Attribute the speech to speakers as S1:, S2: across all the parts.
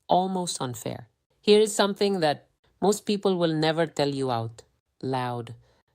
S1: almost unfair. Here is something that most people will never tell you out loud.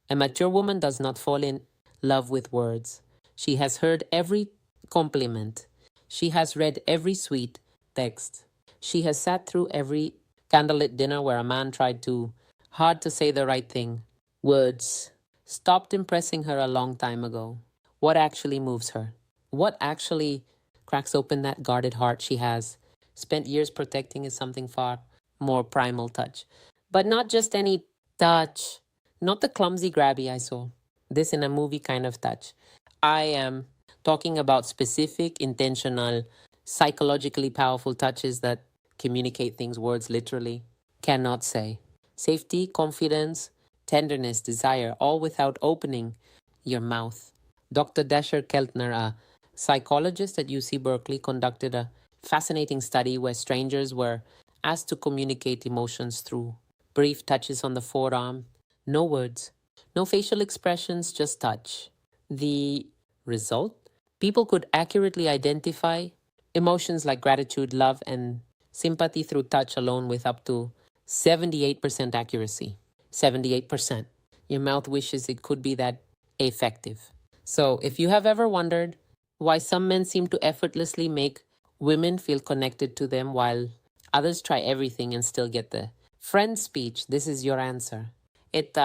S1: A mature woman does not fall in love with words. She has heard every compliment. She has read every sweet text. She has sat through every candlelit dinner where a man tried too hard to say the right thing. Words stopped impressing her a long time ago. What actually moves her? What actually cracks open that guarded heart she has spent years protecting is something far more primal touch. But not just any touch, not the clumsy grabby I saw. This in a movie kind of touch. I am talking about specific, intentional, psychologically powerful touches that communicate things words literally cannot say. Safety, confidence, tenderness, desire, all without opening your mouth. Dr. Dasher Keltner, a psychologist at UC Berkeley, conducted a fascinating study where strangers were asked to communicate emotions through brief touches on the forearm, no words, no facial expressions, just touch. The result? People could accurately identify emotions like gratitude, love, and sympathy through touch alone with up to 78% accuracy. 78%. Your mouth wishes it could be that effective. So, if you have ever wondered why some men seem to effortlessly make women feel connected to them while others try everything and still get the friend speech, this is your answer. It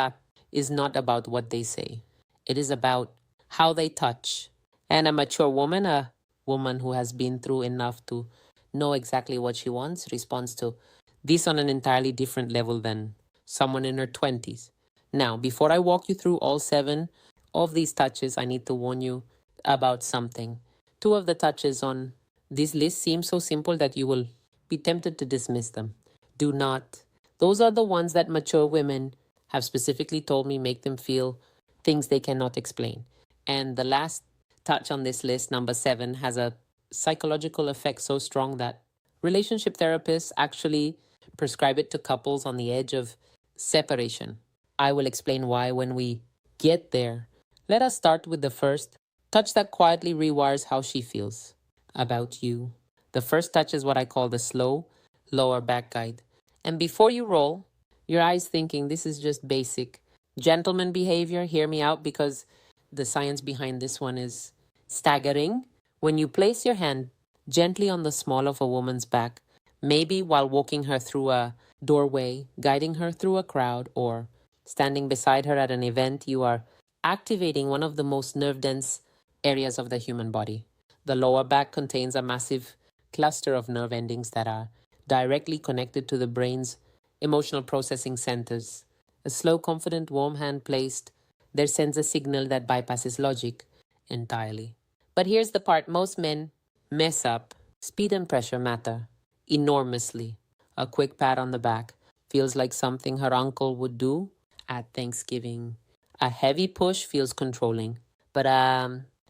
S1: is not about what they say, it is about how they touch. And a mature woman, a woman who has been through enough to know exactly what she wants, responds to this on an entirely different level than someone in her 20s. Now, before I walk you through all 7 of these touches, I need to warn you about something. 2 of the touches on this list seem so simple that you will be tempted to dismiss them. Do not. Those are the ones that mature women have specifically told me make them feel things they cannot explain. And the last touch on this list, number 7, has a psychological effect so strong that relationship therapists actually prescribe it to couples on the edge of separation. I will explain why when we get there. Let us start with the first touch that quietly rewires how she feels about you. The first touch is what I call the slow lower back guide. And before you roll your eyes thinking this is just basic gentleman behavior, hear me out because the science behind this one is staggering. When you place your hand gently on the small of a woman's back, maybe while walking her through a doorway, guiding her through a crowd, or standing beside her at an event, you are activating one of the most nerve dense areas of the human body. The lower back contains a massive cluster of nerve endings that are directly connected to the brain's emotional processing centers. A slow, confident, warm hand placed there sends a signal that bypasses logic entirely. But here's the part most men mess up. Speed and pressure matter enormously. A quick pat on the back feels like something her uncle would do at Thanksgiving. A heavy push feels controlling, but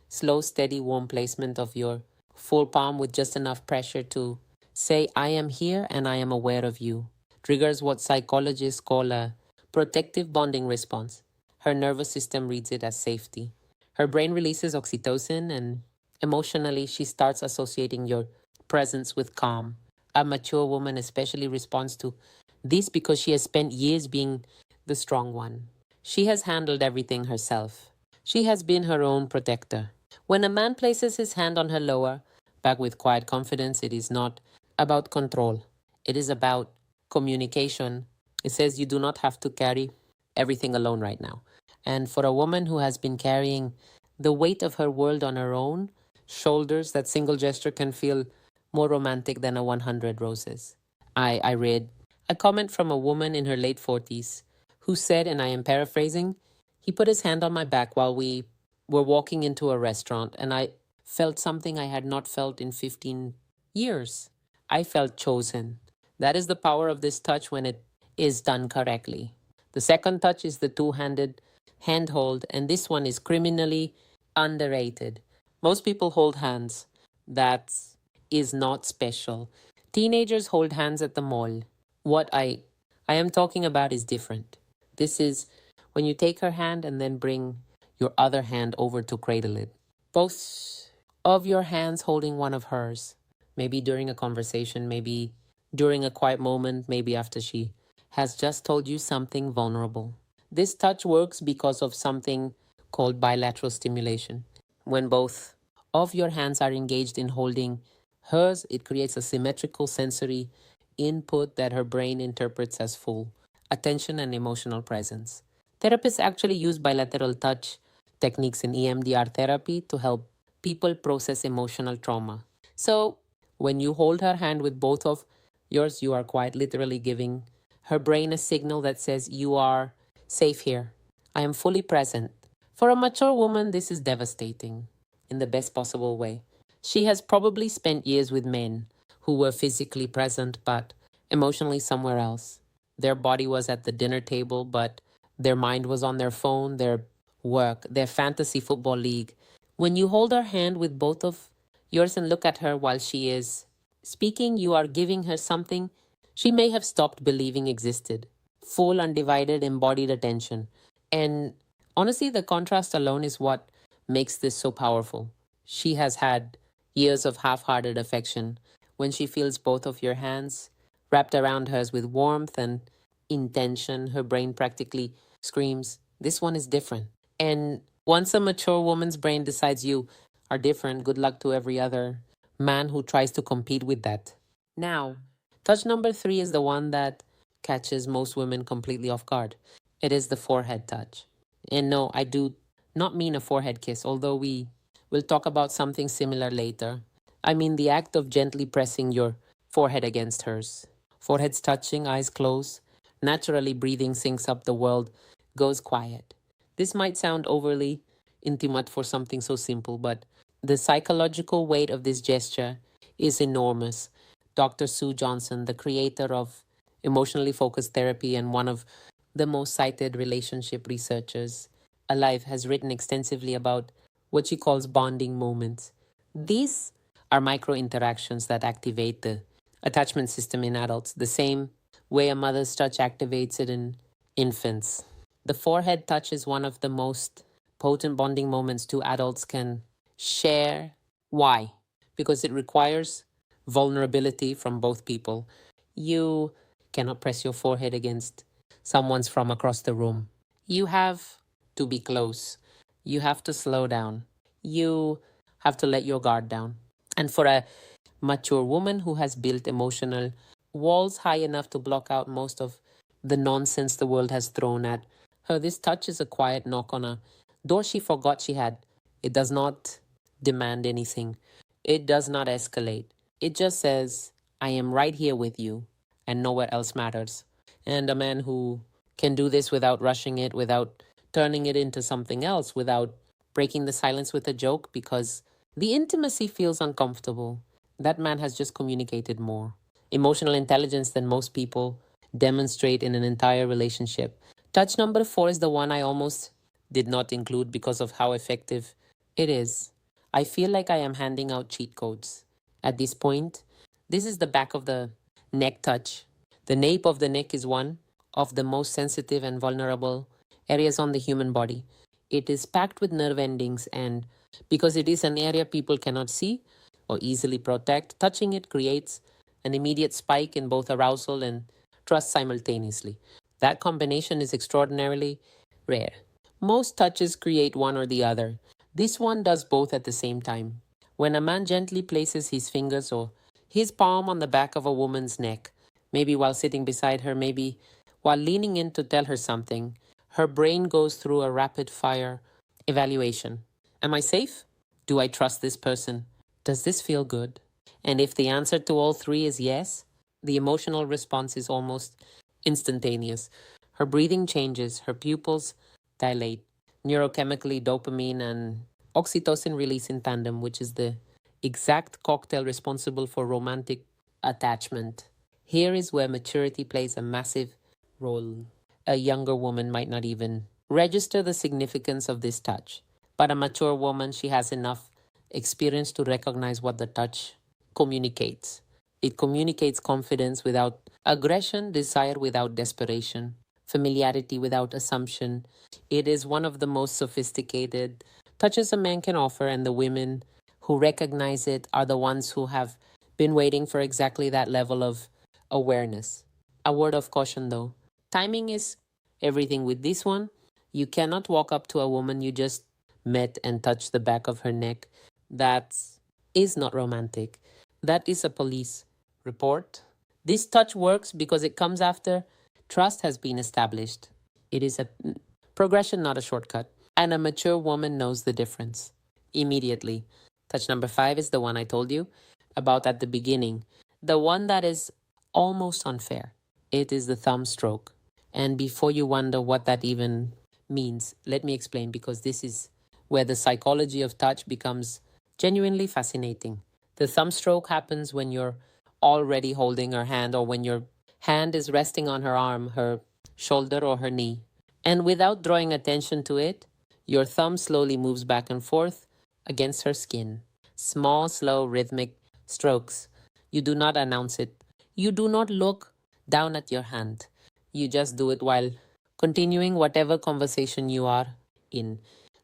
S1: slow, steady, warm placement of your full palm with just enough pressure to say, I am here and I am aware of you, triggers what psychologists call a protective bonding response. Her nervous system reads it as safety. Her brain releases oxytocin, and emotionally, she starts associating your presence with calm. A mature woman especially responds to this because she has spent years being the strong one. She has handled everything herself. She has been her own protector. When a man places his hand on her lower back with quiet confidence, it is not about control. It is about communication. It says you do not have to carry everything alone right now. And for a woman who has been carrying the weight of her world on her own shoulders, that single gesture can feel more romantic than a 100 roses. I read a comment from a woman in her late 40s who said, and I am paraphrasing, he put his hand on my back while we were walking into a restaurant, and I felt something I had not felt in 15 years. I felt chosen. That is the power of this touch when it is done correctly. The second touch is the two-handed handhold, and this one is criminally underrated. Most people hold hands. That is not special. Teenagers hold hands at the mall. What I am talking about is different. This is when you take her hand and then bring your other hand over to cradle it. Both of your hands holding one of hers. Maybe during a conversation, maybe during a quiet moment, maybe after she has just told you something vulnerable. This touch works because of something called bilateral stimulation. When both of your hands are engaged in holding hers, it creates a symmetrical sensory input that her brain interprets as full attention and emotional presence. Therapists actually use bilateral touch techniques in EMDR therapy to help people process emotional trauma. So, when you hold her hand with both of yours, you are quite literally giving her brain a signal that says, "You are safe here. I am fully present." For a mature woman, this is devastating in the best possible way. She has probably spent years with men who were physically present but emotionally somewhere else. Their body was at the dinner table, but their mind was on their phone, their work, their fantasy football league. When you hold her hand with both of yours and look at her while she is speaking, you are giving her something she may have stopped believing existed: full, undivided, embodied attention. And honestly, the contrast alone is what makes this so powerful. She has had years of half hearted affection. When she feels both of your hands wrapped around hers with warmth and intention, her brain practically screams, "This one is different." And once a mature woman's brain decides you are different, good luck to every other man who tries to compete with that. Now, touch number three is the one that catches most women completely off guard. It is the forehead touch. And no, I do not mean a forehead kiss, although we will talk about something similar later. I mean the act of gently pressing your forehead against hers. Foreheads touching, eyes closed, naturally breathing syncs up, the world goes quiet. This might sound overly intimate for something so simple, but the psychological weight of this gesture is enormous. Dr. Sue Johnson, the creator of emotionally focused therapy and one of the most cited relationship researchers alive, has written extensively about what she calls bonding moments. These are micro interactions that activate the attachment system in adults, the same way a mother's touch activates it in infants. The forehead touch is one of the most potent bonding moments two adults can share. Why? Because it requires vulnerability from both people. You cannot press your forehead against someone's from across the room. You have to be close. You have to slow down. You have to let your guard down. And for a mature woman who has built emotional walls high enough to block out most of the nonsense the world has thrown at her, this touch is a quiet knock on a door she forgot she had. It does not demand anything, it does not escalate. It just says, "I am right here with you, and nowhere else matters." And a man who can do this without rushing it, without turning it into something else, without breaking the silence with a joke because the intimacy feels uncomfortable, that man has just communicated more emotional intelligence than most people demonstrate in an entire relationship. Touch number four is the one I almost did not include because of how effective it is. I feel like I am handing out cheat codes. At this point, this is the back of the neck touch. The nape of the neck is one of the most sensitive and vulnerable areas on the human body. It is packed with nerve endings, and because it is an area people cannot see or easily protect, touching it creates an immediate spike in both arousal and trust simultaneously. That combination is extraordinarily rare. Most touches create one or the other. This one does both at the same time. When a man gently places his fingers or his palm on the back of a woman's neck, maybe while sitting beside her, maybe while leaning in to tell her something, her brain goes through a rapid fire evaluation. Am I safe? Do I trust this person? Does this feel good? And if the answer to all three is yes, the emotional response is almost instantaneous. Her breathing changes, her pupils dilate, neurochemically dopamine and oxytocin release in tandem, which is the exact cocktail responsible for romantic attachment. Here is where maturity plays a massive role. A younger woman might not even register the significance of this touch, but a mature woman, she has enough experience to recognize what the touch communicates. It communicates confidence without aggression, desire without desperation, familiarity without assumption. It is one of the most sophisticated touches a man can offer, and the women who recognize it are the ones who have been waiting for exactly that level of awareness. A word of caution though, timing is everything with this one. You cannot walk up to a woman you just met and touch the back of her neck. That is not romantic. That is a police report. This touch works because it comes after trust has been established. It is a progression, not a shortcut. And a mature woman knows the difference immediately. Touch number five is the one I told you about at the beginning, the one that is almost unfair. It is the thumb stroke. And before you wonder what that even means, let me explain because this is where the psychology of touch becomes genuinely fascinating. The thumb stroke happens when you're already holding her hand or when your hand is resting on her arm, her shoulder, or her knee. And without drawing attention to it, your thumb slowly moves back and forth against her skin. Small, slow, rhythmic strokes. You do not announce it. You do not look down at your hand. You just do it while continuing whatever conversation you are in.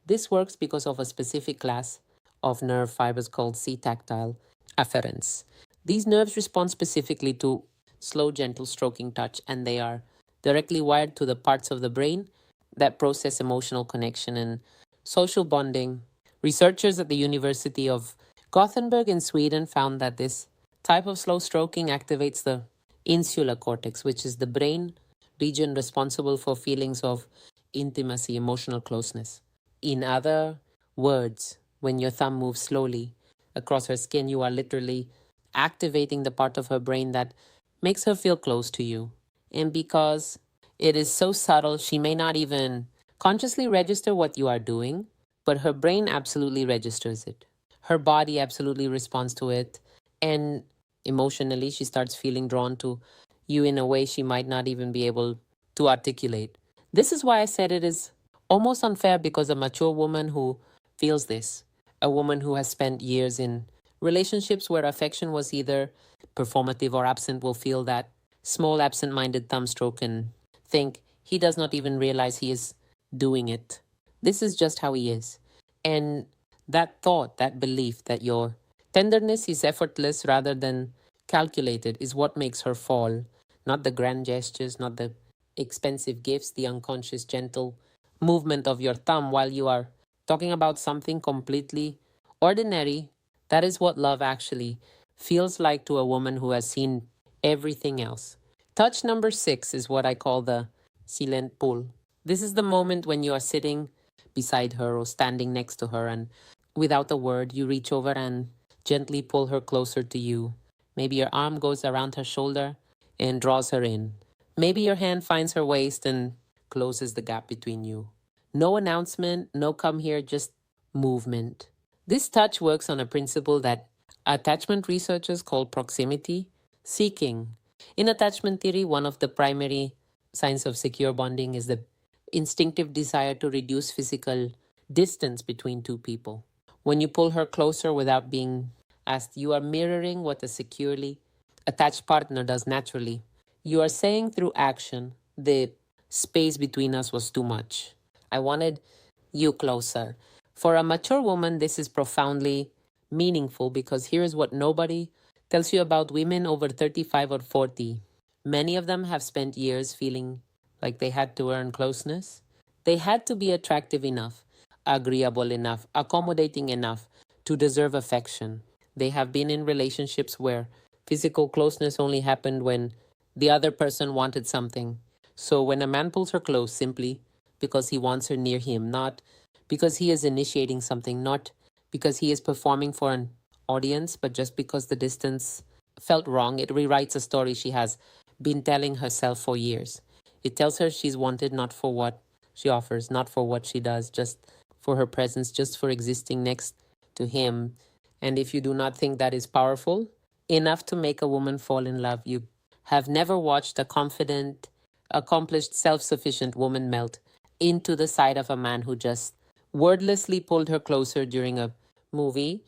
S1: This works because of a specific class of nerve fibers called C-tactile afferents. These nerves respond specifically to slow, gentle stroking touch, and they are directly wired to the parts of the brain that process emotional connection and social bonding. Researchers at the University of Gothenburg in Sweden found that this type of slow stroking activates the insular cortex, which is the brain region responsible for feelings of intimacy, emotional closeness. In other words, when your thumb moves slowly across her skin, you are literally activating the part of her brain that makes her feel close to you. And because it is so subtle, she may not even consciously register what you are doing, but her brain absolutely registers it. Her body absolutely responds to it. And emotionally, she starts feeling drawn to you in a way she might not even be able to articulate. This is why I said it is almost unfair because a mature woman who feels this, a woman who has spent years in relationships where affection was either performative or absent, will feel that small absent minded thumb stroke and think he does not even realize he is doing it. This is just how he is. And that thought, that belief that your tenderness is effortless rather than calculated is what makes her fall. Not the grand gestures, not the expensive gifts, the unconscious, gentle movement of your thumb while you are talking about something completely ordinary. That is what love actually feels like to a woman who has seen everything else. Touch number six is what I call the silent pull. This is the moment when you are sitting beside her or standing next to her, and without a word, you reach over and gently pull her closer to you. Maybe your arm goes around her shoulder and draws her in. Maybe your hand finds her waist and closes the gap between you. No announcement, no come here, just movement. This touch works on a principle that attachment researchers call proximity seeking. In attachment theory, one of the primary signs of secure bonding is the instinctive desire to reduce physical distance between two people. When you pull her closer without being asked, you are mirroring what a securely attached partner does naturally. You are saying through action, the space between us was too much. I wanted you closer. For a mature woman, this is profoundly meaningful because here is what nobody tells you about women over 35 or 40. Many of them have spent years feeling like they had to earn closeness. They had to be attractive enough, agreeable enough, accommodating enough to deserve affection. They have been in relationships where physical closeness only happened when the other person wanted something. So when a man pulls her close simply because he wants her near him, not because he is initiating something, not because he is performing for an audience, but just because the distance felt wrong, it rewrites a story she has been telling herself for years. It tells her she's wanted not for what she offers, not for what she does, just for her presence, just for existing next to him. And if you do not think that is powerful enough to make a woman fall in love, you have never watched a confident, accomplished, self sufficient woman melt into the side of a man who just wordlessly pulled her closer during a movie.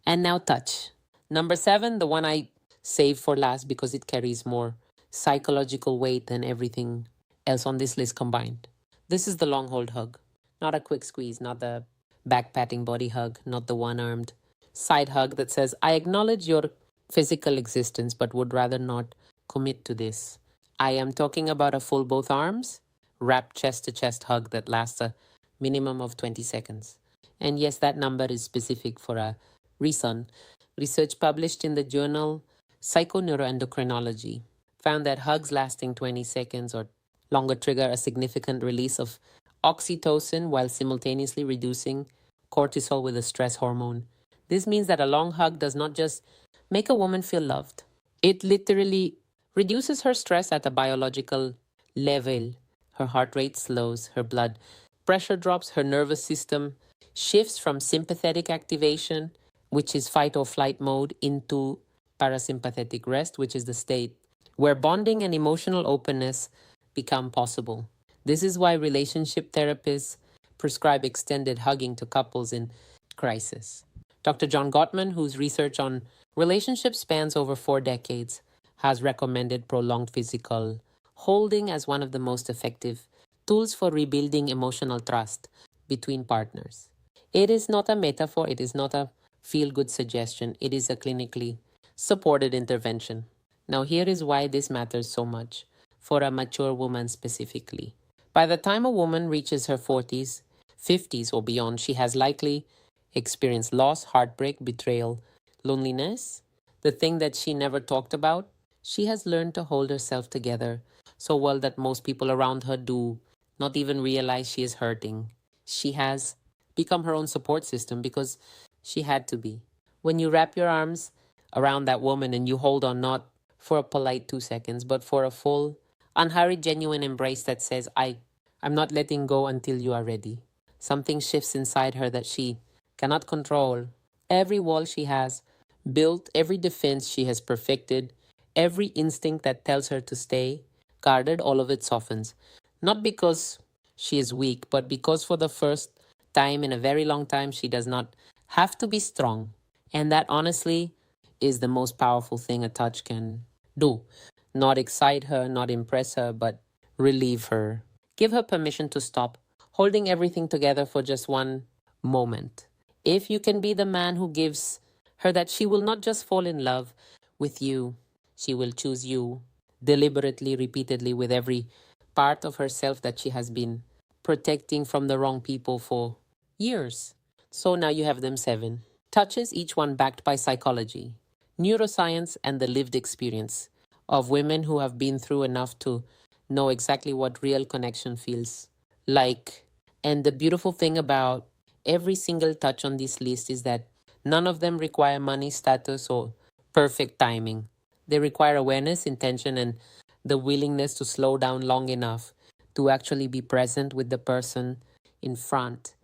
S1: And now, touch. Number seven, the one I saved for last because it carries more psychological weight than everything else on this list combined. This is the long hold hug. Not a quick squeeze, not the back patting body hug, not the one armed side hug that says, I acknowledge your physical existence but would rather not commit to this. I am talking about a full both arms, wrapped chest to chest hug that lasts a minimum of 20 seconds. And yes, that number is specific for a reason. Research published in the journal Psychoneuroendocrinology found that hugs lasting 20 seconds or longer trigger a significant release of oxytocin while simultaneously reducing cortisol with the stress hormone. This means that a long hug does not just make a woman feel loved, it literally reduces her stress at a biological level. Her heart rate slows, her blood pressure drops, her nervous system shifts from sympathetic activation, which is fight or flight mode, into parasympathetic rest, which is the state where bonding and emotional openness become possible. This is why relationship therapists prescribe extended hugging to couples in crisis. Dr. John Gottman, whose research on relationships spans over 4 decades, has recommended prolonged physical holding as one of the most effective tools for rebuilding emotional trust between partners. It is not a metaphor, it is not a feel good suggestion, it is a clinically supported intervention. Now, here is why this matters so much for a mature woman specifically. By the time a woman reaches her 40s, 50s, or beyond, she has likely experienced loss, heartbreak, betrayal, loneliness, the thing that she never talked about. She has learned to hold herself together so well that most people around her do not even realize she is hurting. She has become her own support system because she had to be. When you wrap your arms around that woman and you hold on not for a polite 2 seconds, but for a full, unhurried, genuine embrace that says, I'm not letting go until you are ready. Something shifts inside her that she cannot control. Every wall she has built, every defense she has perfected, every instinct that tells her to stay guarded, all of it softens. Not because she is weak, but because for the first time in a very long time, she does not have to be strong. And that honestly is the most powerful thing a touch can do. Not excite her, not impress her, but relieve her. Give her permission to stop holding everything together for just one moment. If you can be the man who gives her that, she will not just fall in love with you, she will choose you deliberately, repeatedly, with every part of herself that she has been protecting from the wrong people for years. So now you have them seven. Touches, each one backed by psychology, neuroscience, and the lived experience of women who have been through enough to know exactly what real connection feels like. And the beautiful thing about every single touch on this list is that none of them require money, status, or perfect timing. They require awareness, intention, and the willingness to slow down long enough to actually be present with the person in front.